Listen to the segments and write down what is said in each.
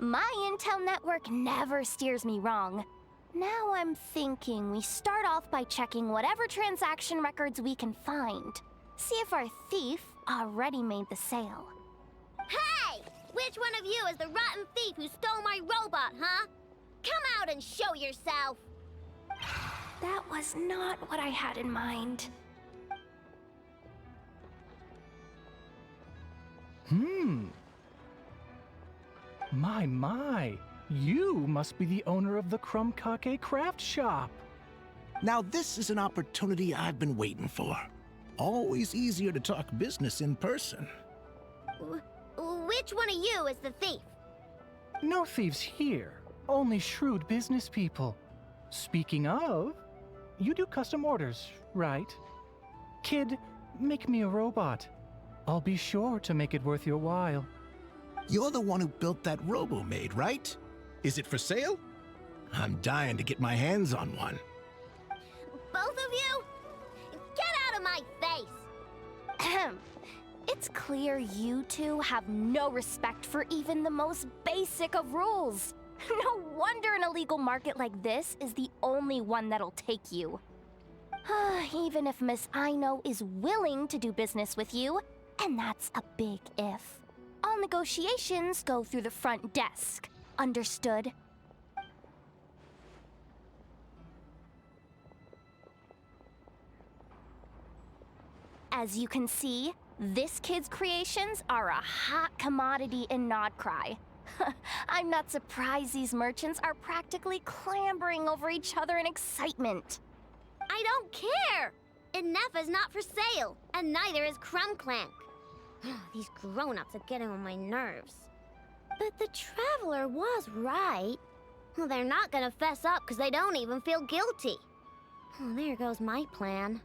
My intel network never steers me wrong. Now I'm thinking we start off by checking whatever transaction records we can find. See if our thief already made the sale. Hey! Which one of you is the rotten thief who stole my robot, huh? Come out and show yourself! That was not what I had in mind. My. You must be the owner of the Clink craft shop. Now this is an opportunity I've been waiting for. Always easier to talk business in person. Which one of you is the thief? No thieves here, only shrewd business people. Speaking of, you do custom orders, right? Kid, make me a robot. I'll be sure to make it worth your while. You're the one who built that robo-maid, right? Is it for sale? I'm dying to get my hands on one. Both of you? Get out of my face! It's clear you two have no respect for even the most basic of rules. No wonder an illegal market like this is the only one that'll take you. Even if Miss Aino is willing to do business with you, and that's a big if. All negotiations go through the front desk. Understood? As you can see, this kid's creations are a hot commodity in Nodcry. I'm not surprised these merchants are practically clambering over each other in excitement. I don't care! Enough is not for sale, and neither is Clink Clank. These grown-ups are getting on my nerves. But the Traveler was right. Well, they're not gonna fess up because they don't even feel guilty. Oh, there goes my plan.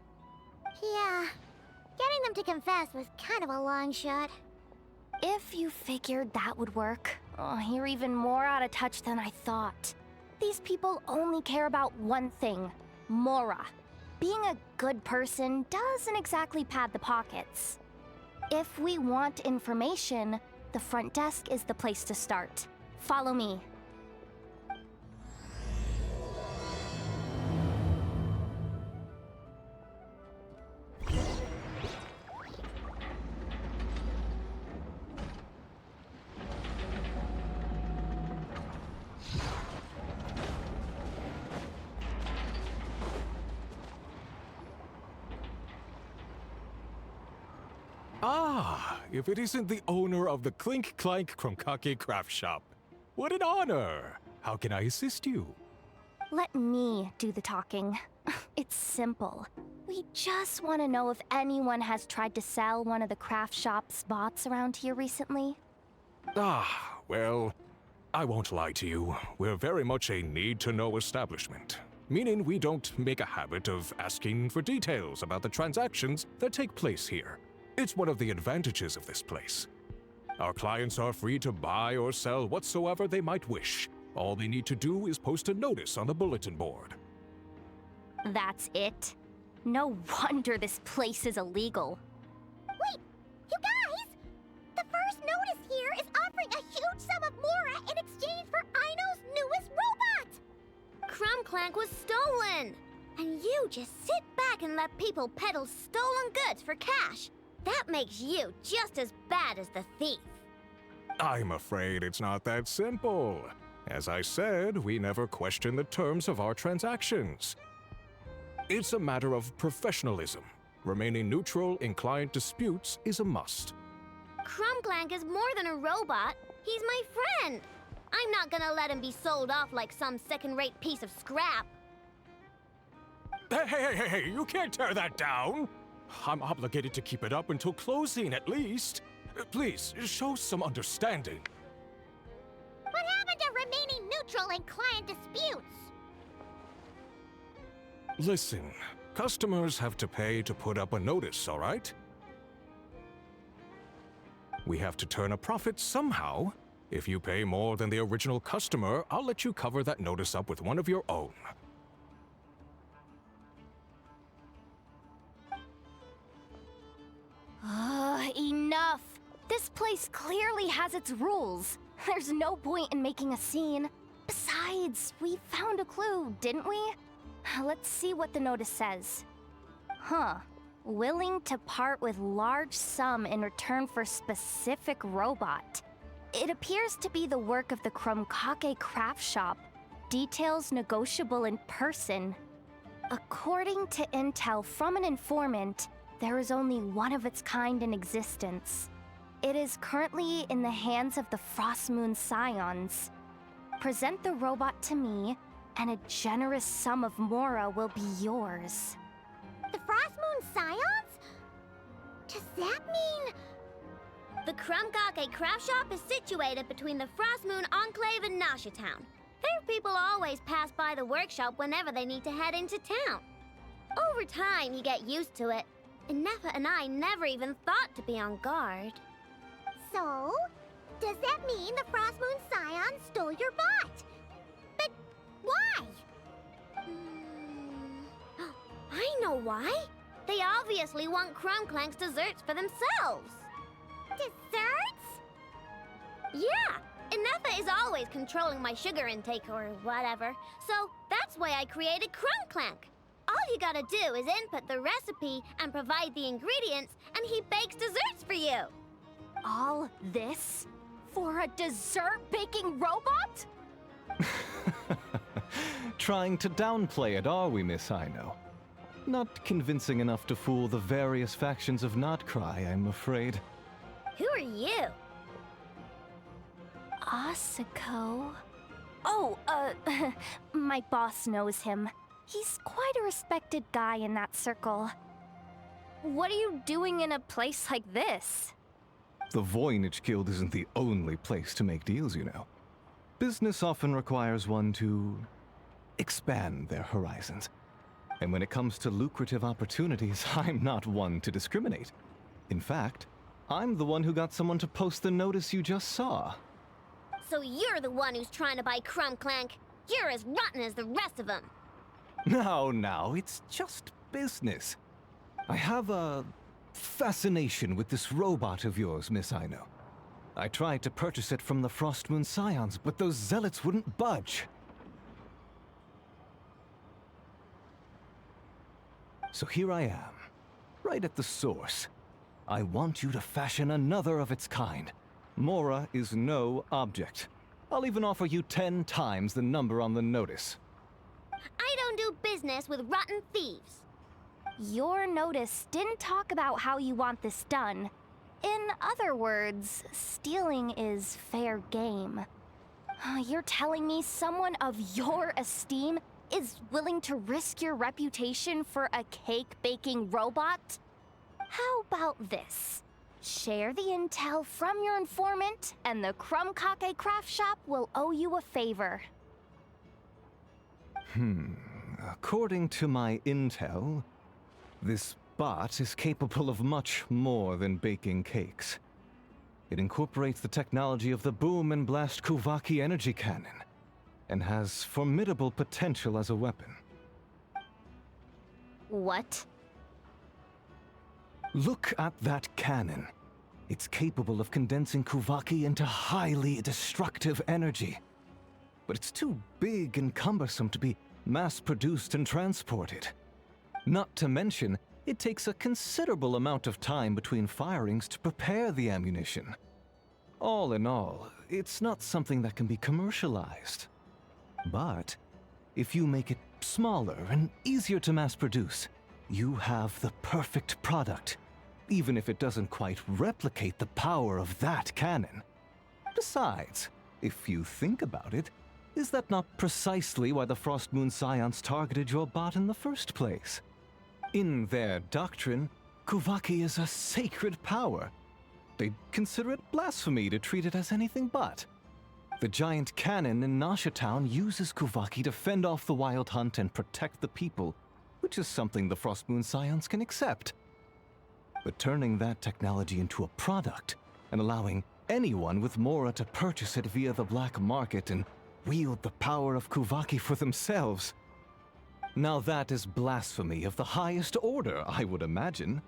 Yeah, getting them to confess was kind of a long shot. If you figured that would work, you're even more out of touch than I thought. These people only care about one thing, Mora. Being a good person doesn't exactly pad the pockets. If we want information, the front desk is the place to start. Follow me. If it isn't the owner of the Clink Clank craft shop. What an honor! How can I assist you? Let me do the talking. It's simple. We just want to know if anyone has tried to sell one of the craft shop's bots around here recently. Well, I won't lie to you. We're very much a need-to-know establishment. Meaning we don't make a habit of asking for details about the transactions that take place here. It's one of the advantages of this place. Our clients are free to buy or sell whatsoever they might wish. All they need to do is post a notice on the bulletin board. That's it? No wonder this place is illegal. Wait! You guys! The first notice here is offering a huge sum of Mora in exchange for Aino's newest robot! Clink Clank was stolen! And you just sit back and let people peddle stolen goods for cash. That makes you just as bad as the thief. I'm afraid it's not that simple. As I said, we never question the terms of our transactions. It's a matter of professionalism. Remaining neutral in client disputes is a must. Clink Clank is more than a robot. He's my friend. I'm not gonna let him be sold off like some second-rate piece of scrap. Hey, you can't tear that down! I'm obligated to keep it up until closing, at least. Please, show some understanding. What happened to remaining neutral in client disputes? Listen, customers have to pay to put up a notice, all right? We have to turn a profit somehow. If you pay more than the original customer, I'll let you cover that notice up with one of your own. Enough! This place clearly has its rules. There's no point in making a scene. Besides, we found a clue, didn't we? Let's see what the notice says. Huh. Willing to part with large sum in return for specific robot. It appears to be the work of the Chromkake craft shop. Details negotiable in person. According to intel from an informant, there is only one of its kind in existence. It is currently in the hands of the Frost Moon Scions. Present the robot to me, and a generous sum of Mora will be yours. The Frost Moon Scions? Does that mean... The Chromkake craft shop is situated between the Frost Moon Enclave and Nasha Town. Their people always pass by the workshop whenever they need to head into town. Over time, you get used to it, and Nefa and I never even thought to be on guard. So, does that mean the Frost Moon Scion stole your bot? But why? I know why. They obviously want Clink Clank's desserts for themselves. Desserts? Yeah, and Nefa is always controlling my sugar intake or whatever, so that's why I created Clink Clank. All you gotta do is input the recipe and provide the ingredients, and he bakes desserts for you. All this? For a dessert baking robot? Trying to downplay it, are we, Miss Aino? Not convincing enough to fool the various factions of Not Krai, I'm afraid. Who are you? Asako? Oh, my boss knows him. He's quite a respected guy in that circle. What are you doing in a place like this? The Voynich Guild isn't the only place to make deals, you know. Business often requires one to expand their horizons. And when it comes to lucrative opportunities, I'm not one to discriminate. In fact, I'm the one who got someone to post the notice you just saw. So you're the one who's trying to buy Clink Clank. You're as rotten as the rest of them. Now, it's just business. I have a fascination with this robot of yours, Miss Aino. I tried to purchase it from the Frost Moon Scions, but those zealots wouldn't budge. So here I am, right at the source. I want you to fashion another of its kind. Mora is no object. I'll even offer you 10 times the number on the notice. I don't do business with rotten thieves. Your notice didn't talk about how you want this done. In other words, stealing is fair game. You're telling me someone of your esteem is willing to risk your reputation for a cake-baking robot? How about this? Share the intel from your informant, and the Chromkake craft shop will owe you a favor. According to my intel, this bot is capable of much more than baking cakes. It incorporates the technology of the Bwooom and Blast Kuvaki energy cannon, and has formidable potential as a weapon. What? Look at that cannon. It's capable of condensing Kuvaki into highly destructive energy. But it's too big and cumbersome to be mass-produced and transported. Not to mention, it takes a considerable amount of time between firings to prepare the ammunition. All in all, it's not something that can be commercialized. But if you make it smaller and easier to mass-produce, you have the perfect product, even if it doesn't quite replicate the power of that cannon. Besides, if you think about it, is that not precisely why the Frost Moon Scions targeted your bot in the first place? In their doctrine, Kuvaki is a sacred power. They'd consider it blasphemy to treat it as anything but. The giant cannon in Nasha Town uses Kuvaki to fend off the wild hunt and protect the people, which is something the Frost Moon Scions can accept. But turning that technology into a product and allowing anyone with Mora to purchase it via the black market and wield the power of Kuvaki for themselves. Now that is blasphemy of the highest order, I would imagine.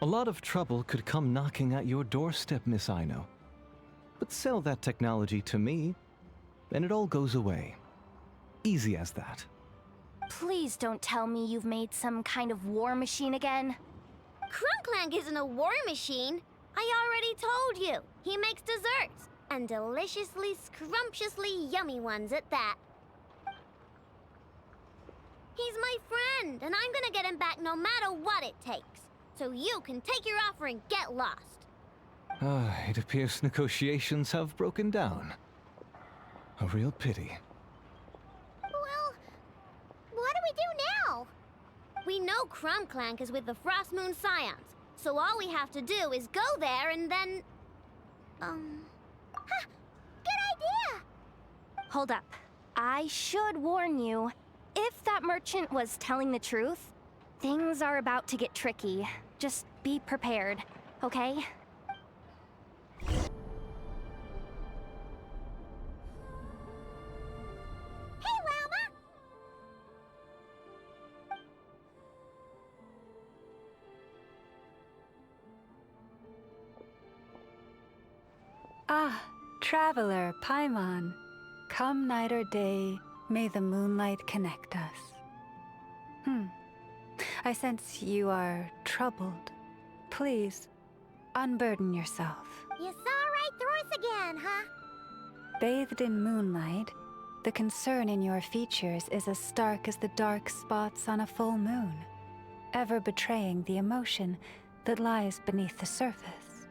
A lot of trouble could come knocking at your doorstep, Miss Aino. But sell that technology to me, and it all goes away. Easy as that. Please don't tell me you've made some kind of war machine again. Clink Clank isn't a war machine. I already told you. He makes desserts, and deliciously, scrumptiously yummy ones at that. He's my friend, and I'm gonna get him back no matter what it takes. So you can take your offer and get lost. It appears negotiations have broken down. A real pity. Well, what do we do now? We know Clink Clank is with the Frost Moon Scions, so all we have to do is go there and then... Good idea! Hold up. I should warn you. If that merchant was telling the truth, things are about to get tricky. Just be prepared, okay? Hey, Llama! Ah, traveler, Paimon. Come night or day, may the moonlight connect us. I sense you are troubled. Please, unburden yourself. You saw right through us again, huh? Bathed in moonlight, the concern in your features is as stark as the dark spots on a full moon, ever betraying the emotion that lies beneath the surface.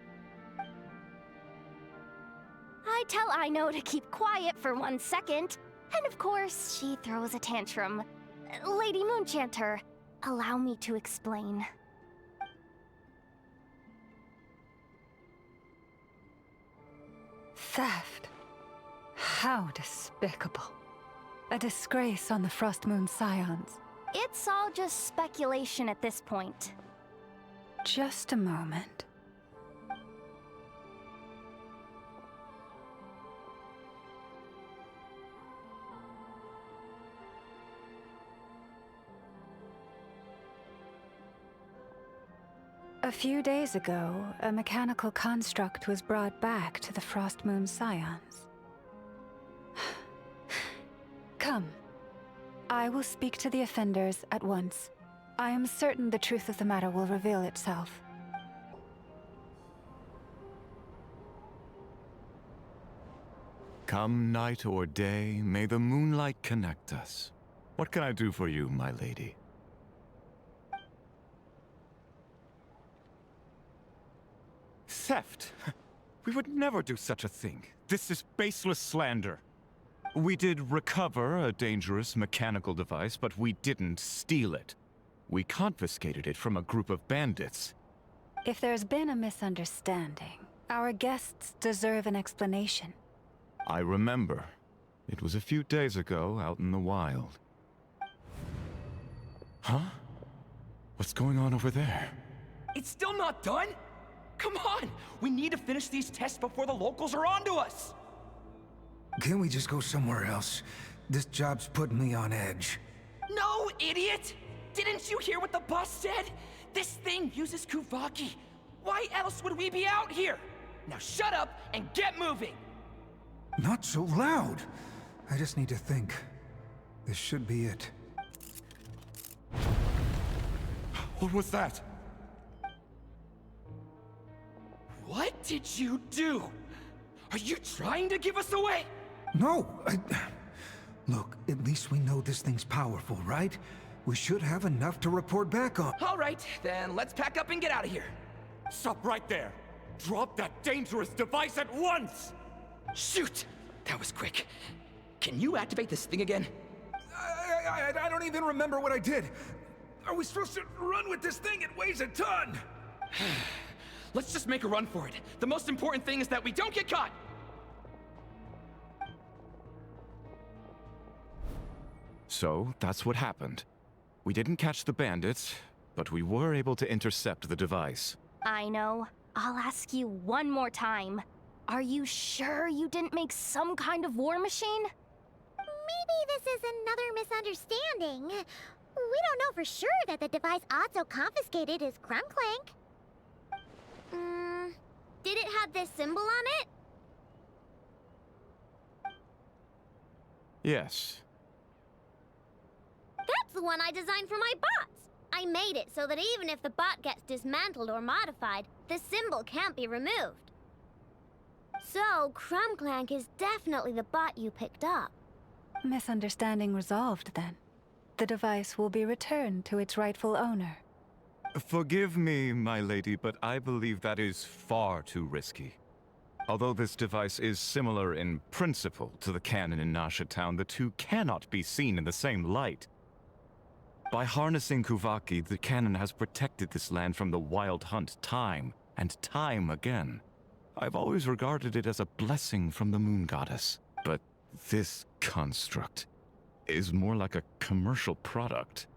I tell Aino to keep quiet for 1 second, and of course, she throws a tantrum. Lady Moonchanter, allow me to explain. Theft. How despicable. A disgrace on the Frost Moon Scions. It's all just speculation at this point. Just a moment. A few days ago, a mechanical construct was brought back to the Frost Moon Scions. Come. I will speak to the offenders at once. I am certain the truth of the matter will reveal itself. Come night or day, may the moonlight connect us. What can I do for you, my lady? Theft? We would never do such a thing. This is baseless slander. We did recover a dangerous mechanical device, but we didn't steal it. We confiscated it from a group of bandits. If there's been a misunderstanding, our guests deserve an explanation. I remember. It was a few days ago, out in the wild. Huh? What's going on over there? It's still not done? Come on! We need to finish these tests before the locals are onto us! Can't we just go somewhere else? This job's putting me on edge. No, idiot! Didn't you hear what the boss said? This thing uses Kuvaki. Why else would we be out here? Now shut up and get moving! Not so loud! I just need to think. This should be it. What was that? What did you do? Are you trying to give us away? No, Look, at least we know this thing's powerful, right? We should have enough to report back on. All right, then let's pack up and get out of here. Stop right there! Drop that dangerous device at once! Shoot! That was quick. Can you activate this thing again? I don't even remember what I did. Are we supposed to run with this thing? It weighs a ton! Let's just make a run for it. The most important thing is that we don't get caught! So, that's what happened. We didn't catch the bandits, but we were able to intercept the device. I know. I'll ask you one more time. Are you sure you didn't make some kind of war machine? Maybe this is another misunderstanding. We don't know for sure that the device Otso confiscated is Clink Clank. Did it have this symbol on it? Yes. That's the one I designed for my bots. I made it so that even if the bot gets dismantled or modified, the symbol can't be removed. So, Clink Clank is definitely the bot you picked up. Misunderstanding resolved, then. The device will be returned to its rightful owner. Forgive me, my lady, but I believe that is far too risky. Although this device is similar in principle to the cannon in Nasha Town, the two cannot be seen in the same light. By harnessing Kuvaki, the cannon has protected this land from the wild hunt time and time again. I've always regarded it as a blessing from the moon goddess. But this construct is more like a commercial product.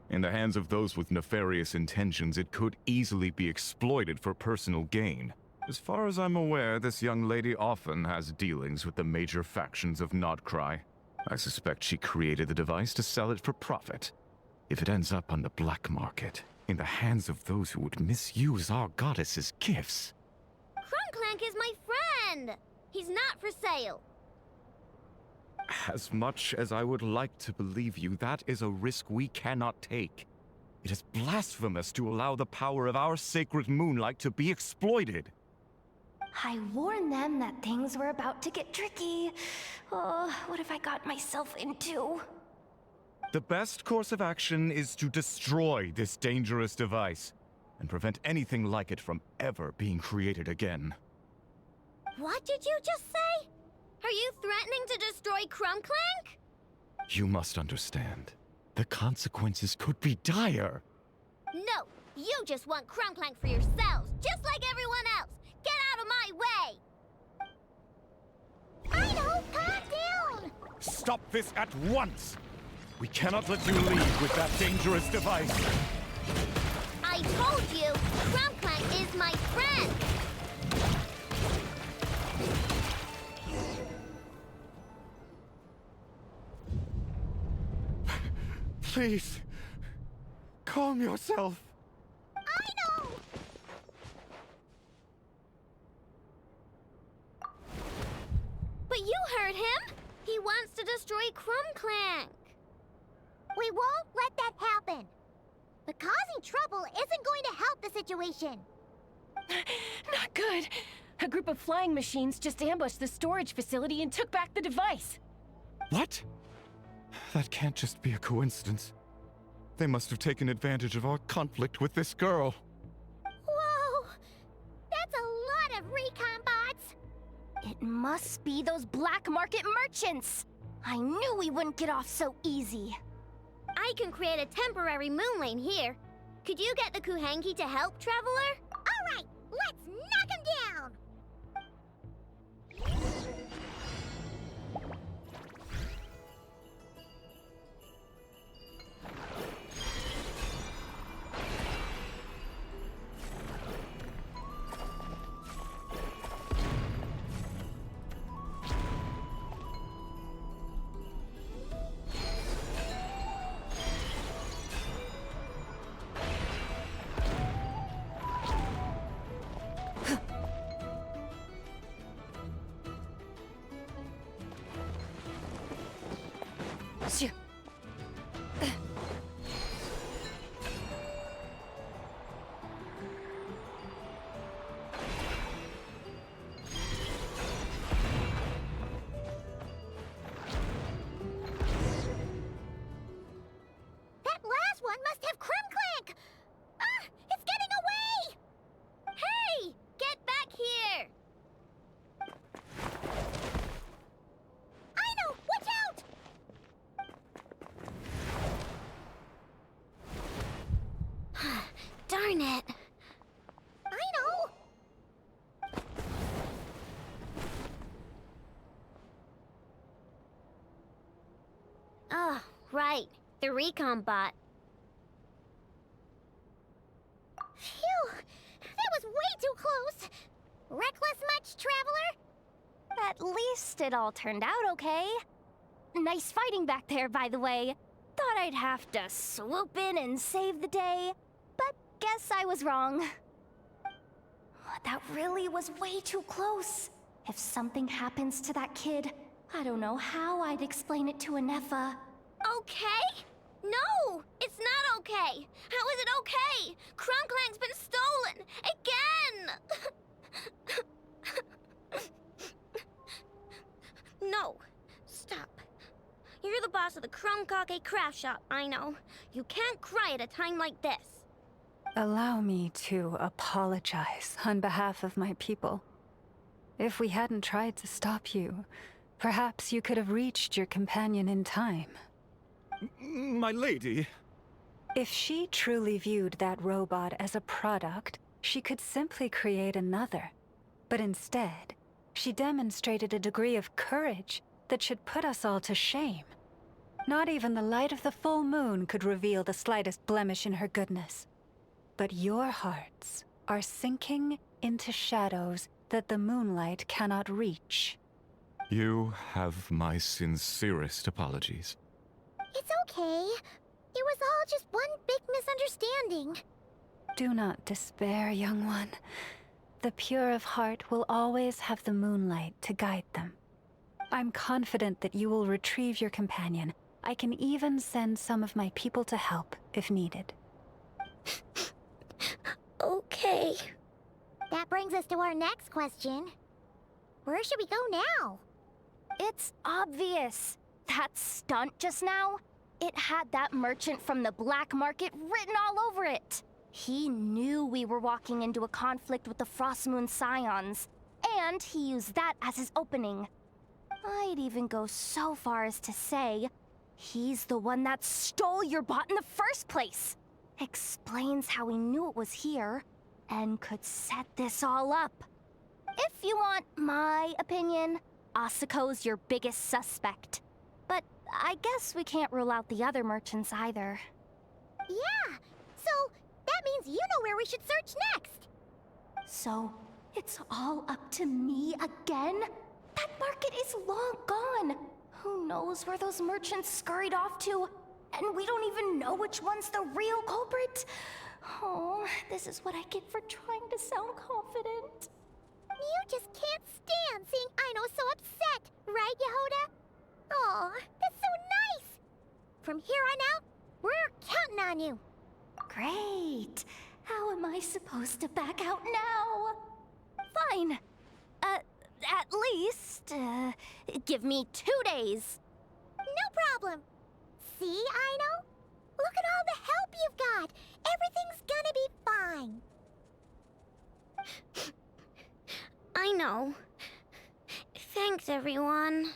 In the hands of those with nefarious intentions, it could easily be exploited for personal gain. As far as I'm aware, this young lady often has dealings with the major factions of Nodcry. I suspect she created the device to sell it for profit. If it ends up on the black market, in the hands of those who would misuse our goddess's gifts... Clink Clank is my friend! He's not for sale. As much as I would like to believe you, that is a risk we cannot take. It is blasphemous to allow the power of our sacred moonlight to be exploited. I warned them that things were about to get tricky. Oh, what have I got myself into? The best course of action is to destroy this dangerous device and prevent anything like it from ever being created again. What did you just say? Are you threatening to destroy Clink Clank? You must understand. The consequences could be dire. No, you just want Clink Clank for yourselves, just like everyone else. Get out of my way! Aino, calm down! Stop this at once! We cannot let you leave with that dangerous device. I told you, Clink Clank is my friend! Please, calm yourself. Aino! But you heard him! He wants to destroy Clink Clank. We won't let that happen. But causing trouble isn't going to help the situation. Not good. A group of flying machines just ambushed the storage facility and took back the device. What? That can't just be a coincidence. They must have taken advantage of our conflict with this girl. Whoa! That's a lot of recon bots! It must be those black market merchants. I knew we wouldn't get off so easy. I can create a temporary moon lane here. Could you get the Kuhenki to help, Traveler? All right, let's knock him down! Shoo. That last one must have Clink Clank! Ah! It's getting away! Hey! Get back here! Aino, watch out! Darn it! Aino! Oh, right. The recon bot. Phew! That was way too close! Reckless much, Traveler? At least it all turned out okay. Nice fighting back there, by the way. Thought I'd have to swoop in and save the day, but guess I was wrong. That really was way too close. If something happens to that kid, I don't know how I'd explain it to a Nepha. Okay? No! It's not okay! How is it okay? Clink Clank's been stolen! Again! No. Stop. You're the boss of the Clink Clank craft shop, I know. You can't cry at a time like this. Allow me to apologize on behalf of my people. If we hadn't tried to stop you, perhaps you could have reached your companion in time. My lady. If she truly viewed that robot as a product, she could simply create another. But instead, she demonstrated a degree of courage that should put us all to shame. Not even the light of the full moon could reveal the slightest blemish in her goodness. But your hearts are sinking into shadows that the moonlight cannot reach. You have my sincerest apologies. It's okay. It was all just one big misunderstanding. Do not despair, young one. The pure of heart will always have the moonlight to guide them. I'm confident that you will retrieve your companion. I can even send some of my people to help if needed. Okay. That brings us to our next question. Where should we go now? It's obvious. That stunt just now, it had that merchant from the black market written all over it. He knew we were walking into a conflict with the Frostmoon Scions, and he used that as his opening. I'd even go so far as to say, he's the one that stole your bot in the first place. Explains how he knew it was here, and could set this all up. If you want my opinion, Asuko's your biggest suspect. But I guess we can't rule out the other merchants either. Yeah, so that means you know where we should search next. So, it's all up to me again? That market is long gone. Who knows where those merchants scurried off to? And we don't even know which one's the real culprit. Oh, this is what I get for trying to sound confident. You just can't stand seeing Aino so upset, right, Jahoda? Aw, that's so nice! From here on out, we're counting on you. Great. How am I supposed to back out now? Fine. At least, give me 2 days. No problem. See, Aino? Look at all the help you've got. Everything's gonna be fine. I know. Thanks, everyone.